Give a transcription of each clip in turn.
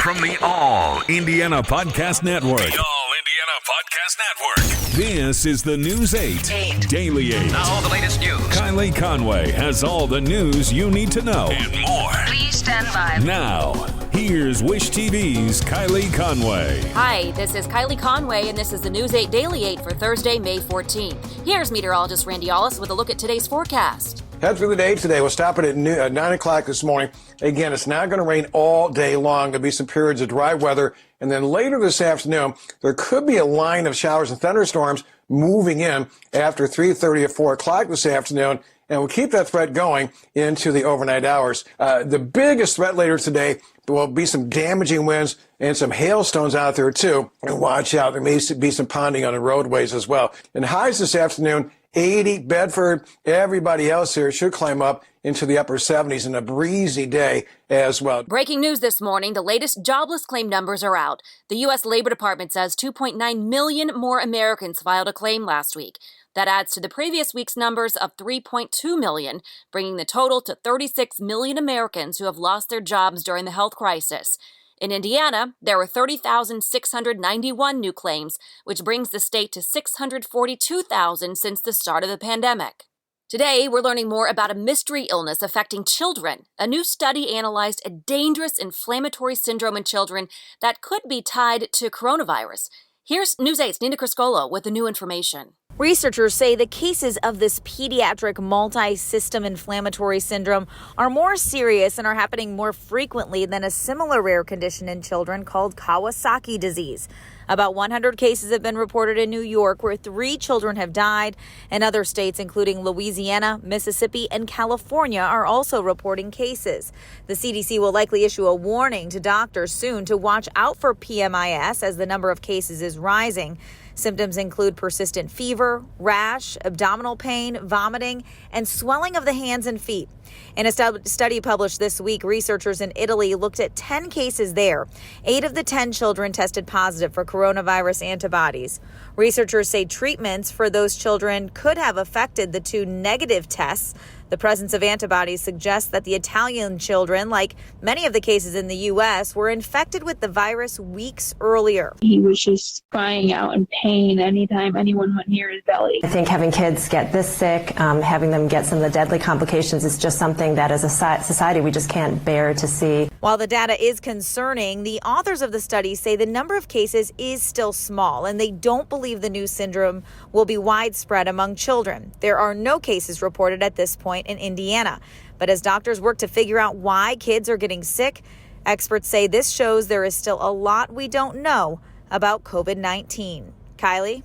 From the All Indiana Podcast Network. The All Indiana Podcast Network. This is the News 8 Daily 8. Now the latest news. Kylie Conway has all the news you need to know. And more. Please stand by. Now, here's Wish TV's Kylie Conway. Hi, this is Kylie Conway, and this is the News 8 Daily 8 for Thursday, May 14th. Here's meteorologist Randy Ollis with a look at today's forecast. Head through the day today. We'll stop it at 9 o'clock this morning. Again, it's not going to rain all day long. There'll be some periods of dry weather. And then later this afternoon, there could be a line of showers and thunderstorms moving in after 3:30 or 4 o'clock this afternoon. And we'll keep that threat going into the overnight hours. The biggest threat later today will be some damaging winds and some hailstones out there, too. And watch out. There may be some ponding on the roadways as well. And highs this afternoon, 80, Bedford, everybody else here should climb up into the upper 70s in a breezy day as well. Breaking news this morning, the latest jobless claim numbers are out. The U.S. Labor Department says 2.9 million more Americans filed a claim last week. That adds to the previous week's numbers of 3.2 million, bringing the total to 36 million Americans who have lost their jobs during the health crisis. In Indiana, there were 30,691 new claims, which brings the state to 642,000 since the start of the pandemic. Today, we're learning more about a mystery illness affecting children. A new study analyzed a dangerous inflammatory syndrome in children that could be tied to coronavirus. Here's News 8's Nina Criscolo with the new information. Researchers say the cases of this pediatric multi-system inflammatory syndrome are more serious and are happening more frequently than a similar rare condition in children called Kawasaki disease. About 100 cases have been reported in New York, where 3 children have died, and other states, including Louisiana, Mississippi, and California, are also reporting cases. The CDC will likely issue a warning to doctors soon to watch out for PMIS as the number of cases is rising. Symptoms include persistent fever, rash, abdominal pain, vomiting, and swelling of the hands and feet. In a study published this week, researchers in Italy looked at 10 cases there. 8 of the 10 children tested positive for coronavirus antibodies. Researchers say treatments for those children could have affected the 2 negative tests. The presence of antibodies suggests that the Italian children, like many of the cases in the U.S., were infected with the virus weeks earlier. He was just crying out in pain anytime anyone went near his belly. I think having kids get this sick, having them get some of the deadly complications is just something that as a society we just can't bear to see. While the data is concerning, the authors of the study say the number of cases is still small, and they don't believe the new syndrome will be widespread among children. There are no cases reported at this point in Indiana. But as doctors work to figure out why kids are getting sick, experts say this shows there is still a lot we don't know about COVID-19. Kylie?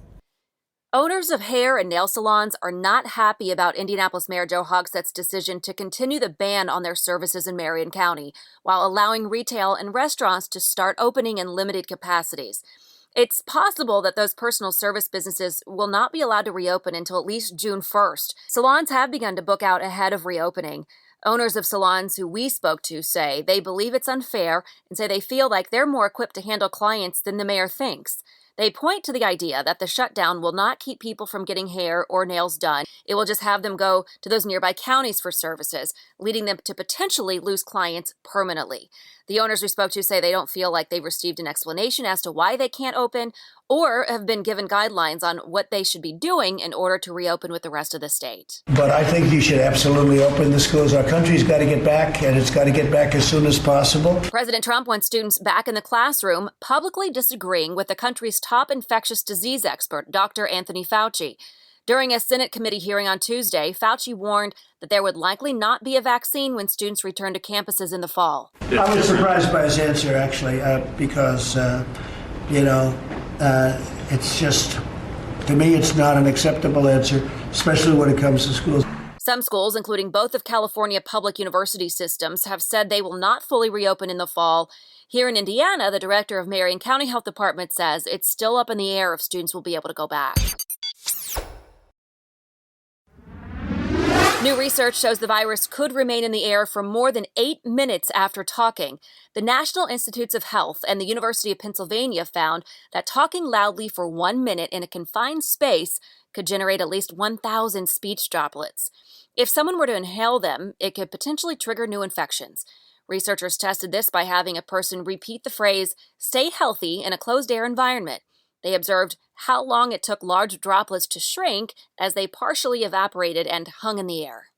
Owners of hair and nail salons are not happy about Indianapolis Mayor Joe Hogsett's decision to continue the ban on their services in Marion County, while allowing retail and restaurants to start opening in limited capacities. It's possible that those personal service businesses will not be allowed to reopen until at least June 1st. Salons have begun to book out ahead of reopening. Owners of salons who we spoke to say they believe it's unfair and say they feel like they're more equipped to handle clients than the mayor thinks. They point to the idea that the shutdown will not keep people from getting hair or nails done. It will just have them go to those nearby counties for services, leading them to potentially lose clients permanently. The owners we spoke to say they don't feel like they've received an explanation as to why they can't open or have been given guidelines on what they should be doing in order to reopen with the rest of the state. But I think you should absolutely open the schools. Our country's got to get back, and it's got to get back as soon as possible. President Trump wants students back in the classroom, publicly disagreeing with the country's top infectious disease expert, Dr. Anthony Fauci. During a Senate committee hearing on Tuesday, Fauci warned that there would likely not be a vaccine when students return to campuses in the fall. I was surprised by his answer, actually, because, it's just, to me, it's not an acceptable answer, especially when it comes to schools. Some schools, including both of California public university systems, have said they will not fully reopen in the fall. Here in Indiana, the director of Marion County Health Department says it's still up in the air if students will be able to go back. New research shows the virus could remain in the air for more than 8 minutes after talking. The National Institutes of Health and the University of Pennsylvania found that talking loudly for 1 minute in a confined space could generate at least 1,000 speech droplets. If someone were to inhale them, it could potentially trigger new infections. Researchers tested this by having a person repeat the phrase, "stay healthy" in a closed-air environment. They observed how long it took large droplets to shrink as they partially evaporated and hung in the air.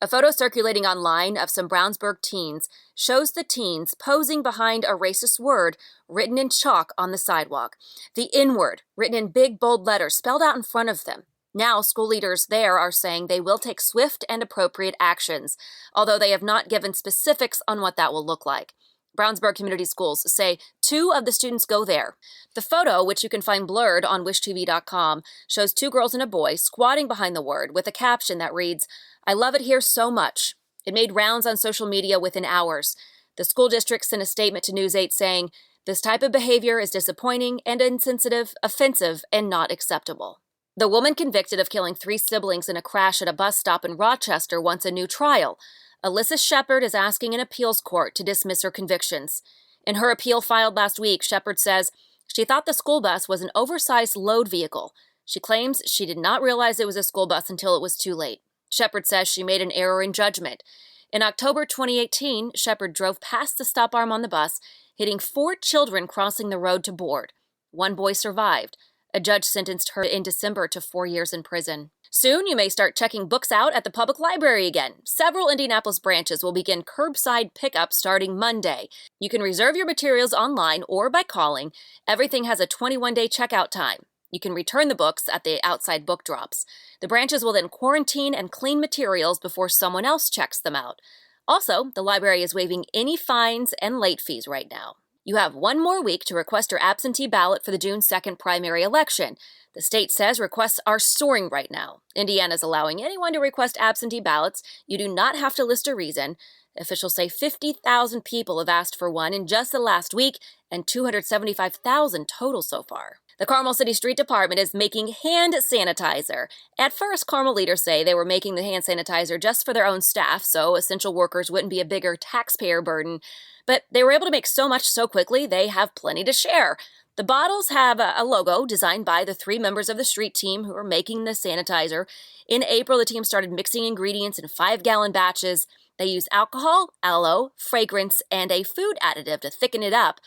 A photo circulating online of some Brownsburg teens shows the teens posing behind a racist word written in chalk on the sidewalk. The N-word, written in big, bold letters, spelled out in front of them. Now, school leaders there are saying they will take swift and appropriate actions, although they have not given specifics on what that will look like. Brownsburg Community Schools say 2 of the students go there. The photo, which you can find blurred on wishtv.com, shows 2 girls and a boy squatting behind the word with a caption that reads, "I love it here so much." It made rounds on social media within hours. The school district sent a statement to News 8 saying, "This type of behavior is disappointing and insensitive, offensive, and not acceptable." The woman convicted of killing 3 siblings in a crash at a bus stop in Rochester wants a new trial. Alyssa Shepard is asking an appeals court to dismiss her convictions. In her appeal filed last week, Shepard says she thought the school bus was an oversized load vehicle. She claims she did not realize it was a school bus until it was too late. Shepard says she made an error in judgment. In October 2018, Shepard drove past the stop arm on the bus, hitting 4 children crossing the road to board. 1 boy survived. A judge sentenced her in December to 4 years in prison. Soon, you may start checking books out at the public library again. Several Indianapolis branches will begin curbside pickup starting Monday. You can reserve your materials online or by calling. Everything has a 21-day checkout time. You can return the books at the outside book drops. The branches will then quarantine and clean materials before someone else checks them out. Also, the library is waiving any fines and late fees right now. You have 1 more week to request your absentee ballot for the June 2nd primary election. The state says requests are soaring right now. Indiana is allowing anyone to request absentee ballots. You do not have to list a reason. Officials say 50,000 people have asked for one in just the last week, and 275,000 total so far. The Carmel City Street Department is making hand sanitizer. At first, Carmel leaders say they were making the hand sanitizer just for their own staff, so essential workers wouldn't be a bigger taxpayer burden. But they were able to make so much so quickly, they have plenty to share. The bottles have a logo designed by the 3 members of the street team who are making the sanitizer. In April, the team started mixing ingredients in 5-gallon batches. They used alcohol, aloe, fragrance, and a food additive to thicken it up,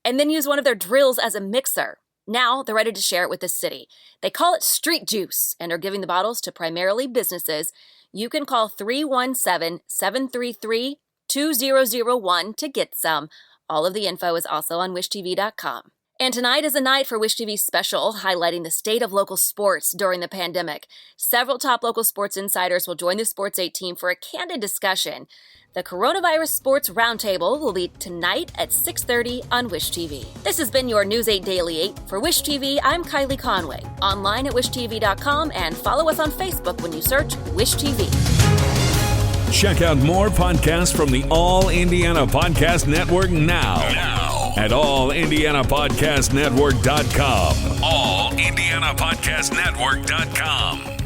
and then use one of their drills as a mixer. Now they're ready to share it with the city. They call it Street Juice and are giving the bottles to primarily businesses. You can call 317-733-2001 to get some. All of the info is also on wishtv.com. And tonight is a night for Wish TV's special, highlighting the state of local sports during the pandemic. Several top local sports insiders will join the Sports 8 team for a candid discussion. The Coronavirus Sports Roundtable will be tonight at 6:30 on Wish TV. This has been your News 8 Daily 8. For Wish TV, I'm Kylie Conway. Online at wishtv.com and follow us on Facebook when you search Wish TV. Check out more podcasts from the All Indiana Podcast Network now at allindianapodcastnetwork.com. allindianapodcastnetwork.com.